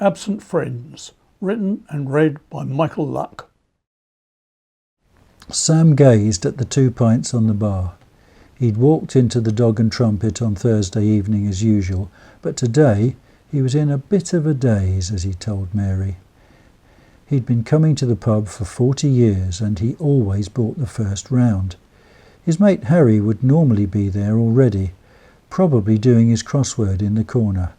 Absent Friends, written and read by Michael Luck. Sam gazed at the 2 pints on the bar. He'd walked into the Dog and Trumpet on Thursday evening as usual, but today he was in a bit of a daze, as he told Mary. He'd been coming to the pub for 40 years and he always bought the first round. His mate Harry would normally be there already, probably doing his crossword in the corner.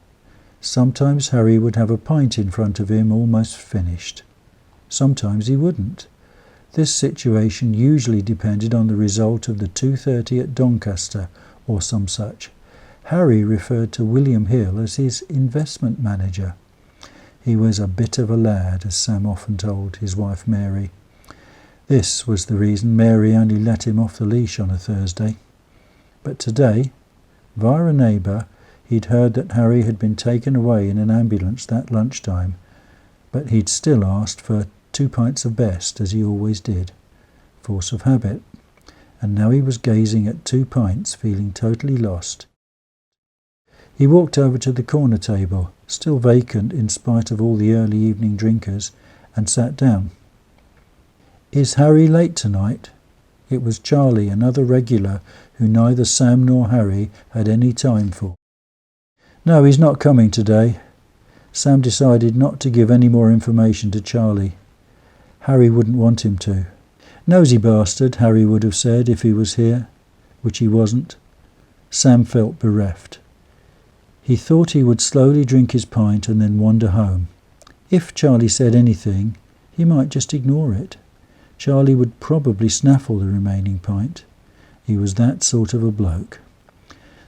Sometimes Harry would have a pint in front of him almost finished. Sometimes he wouldn't. This situation usually depended on the result of the 2:30 at Doncaster or some such. Harry referred to William Hill as his investment manager. He was a bit of a lad, as Sam often told his wife Mary. This was the reason Mary only let him off the leash on a Thursday. But today, via a neighbour, he'd heard that Harry had been taken away in an ambulance that lunchtime, but he'd still asked for 2 pints of best, as he always did, force of habit, and now he was gazing at 2 pints, feeling totally lost. He walked over to the corner table, still vacant in spite of all the early evening drinkers, and sat down. "Is Harry late tonight?" It was Charlie, another regular, who neither Sam nor Harry had any time for. "No, he's not coming today." Sam decided not to give any more information to Charlie. Harry wouldn't want him to. "Nosy bastard," Harry would have said if he was here, which he wasn't. Sam felt bereft. He thought he would slowly drink his pint and then wander home. If Charlie said anything, he might just ignore it. Charlie would probably snaffle the remaining pint. He was that sort of a bloke.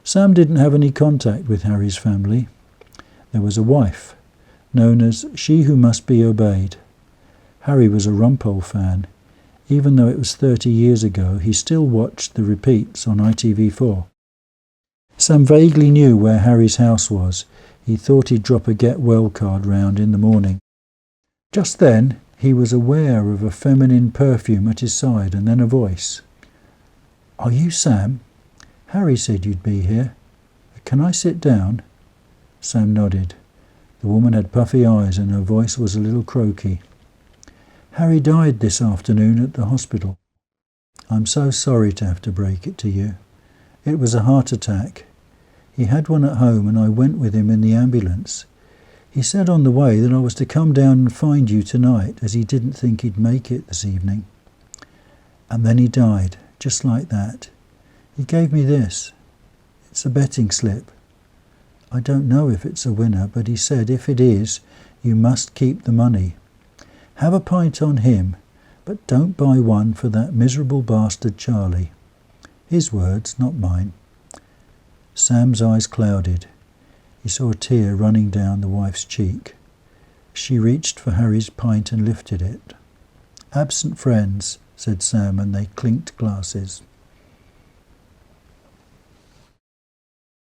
Sam didn't have any contact with Harry's family. There was a wife, known as She Who Must Be Obeyed. Harry was a Rumpole fan. Even though it was 30 years ago, he still watched the repeats on ITV4. Sam vaguely knew where Harry's house was. He thought he'd drop a get well card round in the morning. Just then, he was aware of a feminine perfume at his side and then a voice. "Are you Sam? Harry said you'd be here. Can I sit down?" Sam nodded. The woman had puffy eyes and her voice was a little croaky. "Harry died this afternoon at the hospital. I'm so sorry to have to break it to you. It was a heart attack. He had one at home and I went with him in the ambulance. He said on the way that I was to come down and find you tonight, as he didn't think he'd make it this evening. And then he died, just like that. He gave me this. It's a betting slip. I don't know if it's a winner, but he said if it is, you must keep the money. Have a pint on him, but don't buy one for that miserable bastard Charlie." His words, not mine. Sam's eyes clouded. He saw a tear running down the wife's cheek. She reached for Harry's pint and lifted it. "Absent friends," said Sam, and they clinked glasses.